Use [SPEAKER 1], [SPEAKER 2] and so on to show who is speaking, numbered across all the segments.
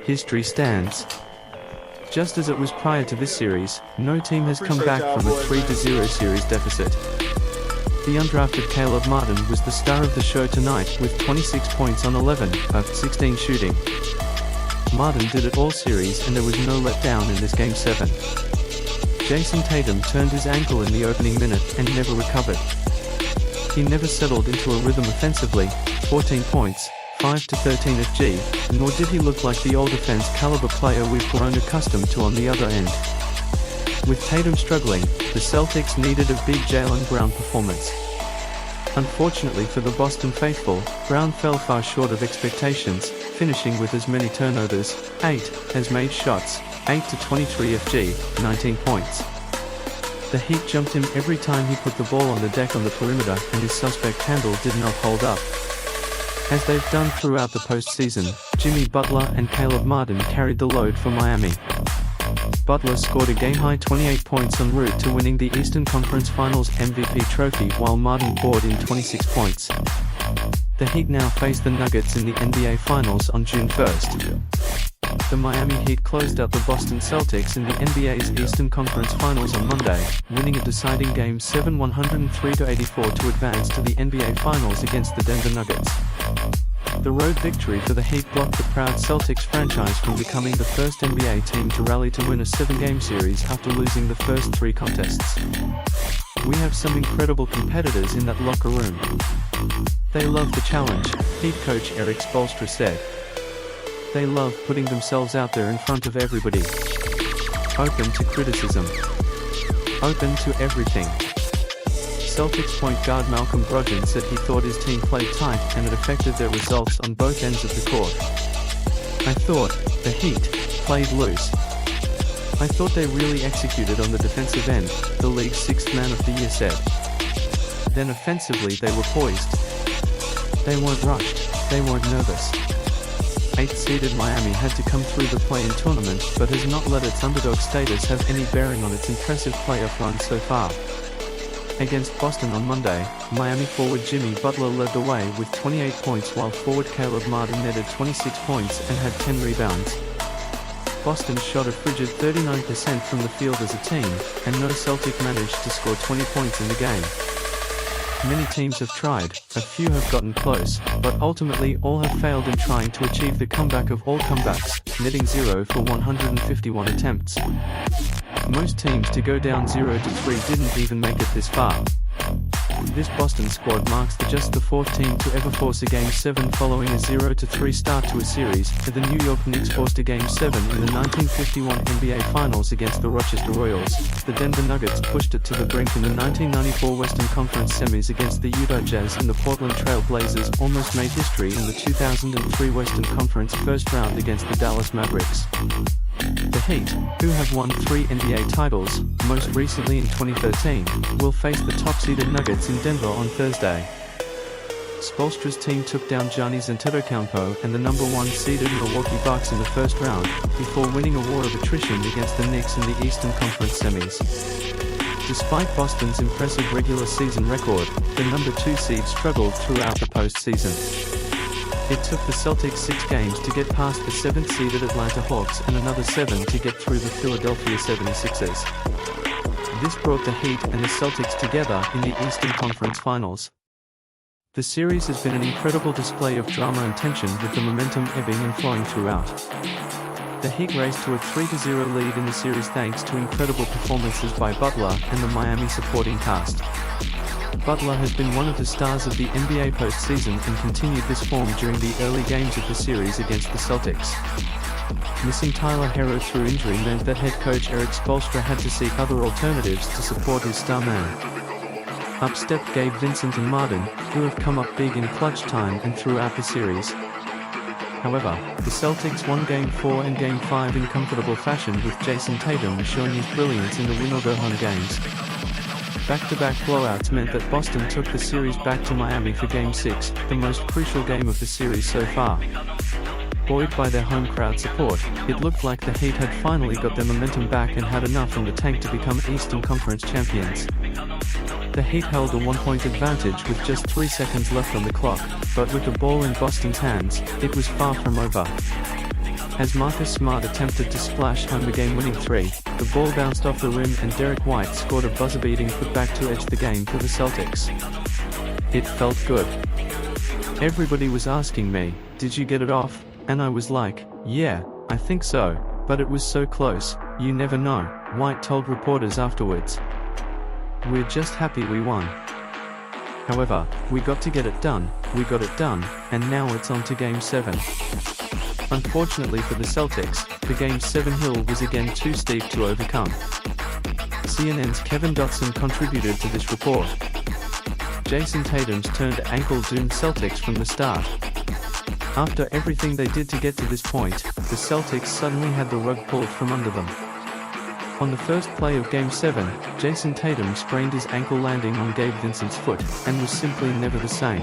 [SPEAKER 1] history stands. Just as it was prior to this series, no team has come back from a 3-0 series deficit. The undrafted Caleb Martin was the star of the show tonight with 26 points on 11 of 16 shooting. Martin did it all series and there was no letdown in this Game 7. Jason Tatum turned his ankle in the opening minute and never recovered. He never settled into a rhythm offensively, 14 points, 5-13 FG, nor did he look like the all defense caliber player we've grown accustomed to on the other end. With Tatum struggling, the Celtics needed a big Jaylen Brown performance. Unfortunately for the Boston faithful, Brown fell far short of expectations, finishing with as many turnovers, 8, as made shots, 8-23 FG, 19 points. The Heat jumped him every time he put the ball on the deck on the perimeter and his suspect handle did not hold up. As they've done throughout the postseason, Jimmy Butler and Caleb Martin carried the load for Miami. Butler scored a game-high 28 points en route to winning the Eastern Conference Finals MVP trophy while Martin poured in 26 points. The Heat now face the Nuggets in the NBA Finals on June 1st. The Miami Heat closed out the Boston Celtics in the NBA's Eastern Conference Finals on Monday, winning a deciding Game 7 103-84 to advance to the NBA Finals against the Denver Nuggets. The road victory for the Heat blocked the proud Celtics franchise from becoming the first NBA team to rally to win a 7-game series after losing the first 3 contests. We have some incredible competitors in that locker room. They love the challenge, Heat coach Eric Spoelstra said. They love putting themselves out there in front of everybody. Open to criticism. Open to everything. Celtics point guard Malcolm Brogdon said he thought his team played tight and it affected their results on both ends of the court. I thought, the Heat, played loose. I thought they really executed on the defensive end, the league's 6th man of the year said. Then offensively they were poised. They weren't rushed, they weren't nervous. 8th-seeded Miami had to come through the play-in tournament but has not let its underdog status have any bearing on its impressive playoff run so far. Against Boston on Monday, Miami forward Jimmy Butler led the way with 28 points while forward Caleb Martin netted 26 points and had 10 rebounds. Boston shot a frigid 39% from the field as a team, and no Celtic managed to score 20 points in the game. Many teams have tried, a few have gotten close, but ultimately all have failed in trying to achieve the comeback of all comebacks, netting 0 for 151 attempts. Most teams to go down 0-3 didn't even make it this far. This Boston squad marks just the 4th team to ever force a Game 7 following a 0-3 start to a series. The New York Knicks forced a Game 7 in the 1951 NBA Finals against the Rochester Royals. The Denver Nuggets pushed it to the brink in the 1994 Western Conference semis against the Utah Jazz, and the Portland Trail Blazers almost made history in the 2003 Western Conference first round against the Dallas Mavericks. The Heat, who have won 3 NBA titles, most recently in 2013, will face the top-seeded Nuggets in Denver on Thursday. Spoelstra's team took down Giannis Antetokounmpo and the number 1-seeded Milwaukee Bucks in the first round, before winning a war of attrition against the Knicks in the Eastern Conference semis. Despite Boston's impressive regular season record, the number 2 seed struggled throughout the postseason. It took the Celtics 6 games to get past the 7th-seeded Atlanta Hawks and another 7 to get through the Philadelphia 76ers. This brought the Heat and the Celtics together in the Eastern Conference Finals. The series has been an incredible display of drama and tension, with the momentum ebbing and flowing throughout. The Heat raced to a 3-0 lead in the series thanks to incredible performances by Butler and the Miami supporting cast. Butler has been one of the stars of the NBA postseason and continued this form during the early games of the series against the Celtics. Missing Tyler Herro through injury meant that head coach Eric Spoelstra had to seek other alternatives to support his star man. Up stepped Gabe Vincent and Martin, who have come up big in clutch time and throughout the series. However, the Celtics won Game 4 and Game 5 in comfortable fashion, with Jason Tatum showing his brilliance in the win-or-go-home games. Back-to-back blowouts meant that Boston took the series back to Miami for Game 6, the most crucial game of the series so far. Buoyed by their home crowd support, it looked like the Heat had finally got their momentum back and had enough in the tank to become Eastern Conference champions. The Heat held a 1-point advantage with just 3 seconds left on the clock, but with the ball in Boston's hands, it was far from over. As Marcus Smart attempted to splash home the game-winning three, the ball bounced off the rim and Derek White scored a buzzer-beating putback to edge the game for the Celtics. It felt good. Everybody was asking me, "Did you get it off?" And I was like, "Yeah, I think so, but it was so close, you never know," White told reporters afterwards. "We're just happy we won. However, we got to get it done, we got it done, and now it's on to Game 7. Unfortunately for the Celtics, the Game 7 hill was again too steep to overcome. CNN's Kevin Dotson contributed to this report. Jason Tatum's turned ankle doomed Celtics from the start. After everything they did to get to this point, the Celtics suddenly had the rug pulled from under them. On the first play of Game 7, Jason Tatum sprained his ankle landing on Gabe Vincent's foot, and was simply never the same.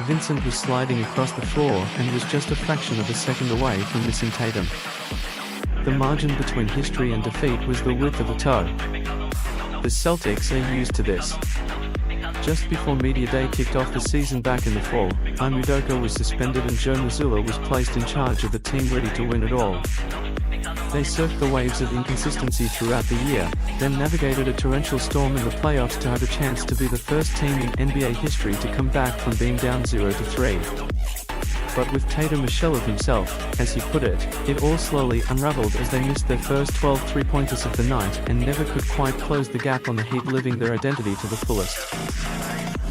[SPEAKER 1] Vincent was sliding across the floor and was just a fraction of a second away from missing Tatum. The margin between history and defeat was the width of a toe. The Celtics are used to this. Just before Media Day kicked off the season back in the fall, Ime Udoka was suspended and Joe Mazzulla was placed in charge of the team ready to win it all. They surfed the waves of inconsistency throughout the year, then navigated a torrential storm in the playoffs to have a chance to be the first team in NBA history to come back from being down 0-3. But with Tatum a shell of himself, as he put it, it all slowly unraveled as they missed their first 12 three-pointers of the night and never could quite close the gap on the Heat living their identity to the fullest.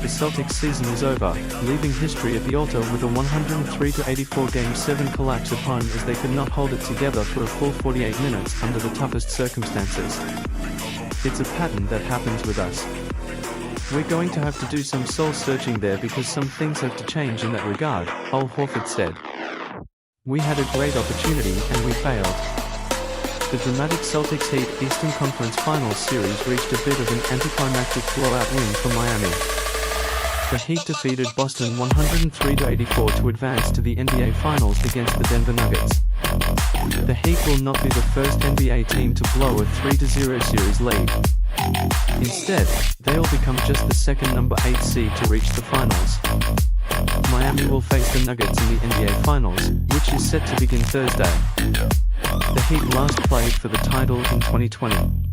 [SPEAKER 1] The Celtics season is over, leaving history at the altar with a 103-84 Game 7 collapse at home as they could not hold it together for a full 48 minutes under the toughest circumstances. It's a pattern that happens with us. We're going to have to do some soul-searching there because some things have to change in that regard, Al Horford said. We had a great opportunity and we failed. The dramatic Celtics Heat Eastern Conference Finals series reached a bit of an anticlimactic blowout win for Miami. The Heat defeated Boston 103-84 to advance to the NBA Finals against the Denver Nuggets. The Heat will not be the first NBA team to blow a 3-0 series lead. Instead, they'll become just the second number 8 seed to reach the finals. Miami will face the Nuggets in the NBA Finals, which is set to begin Thursday. The Heat last played for the title in 2020.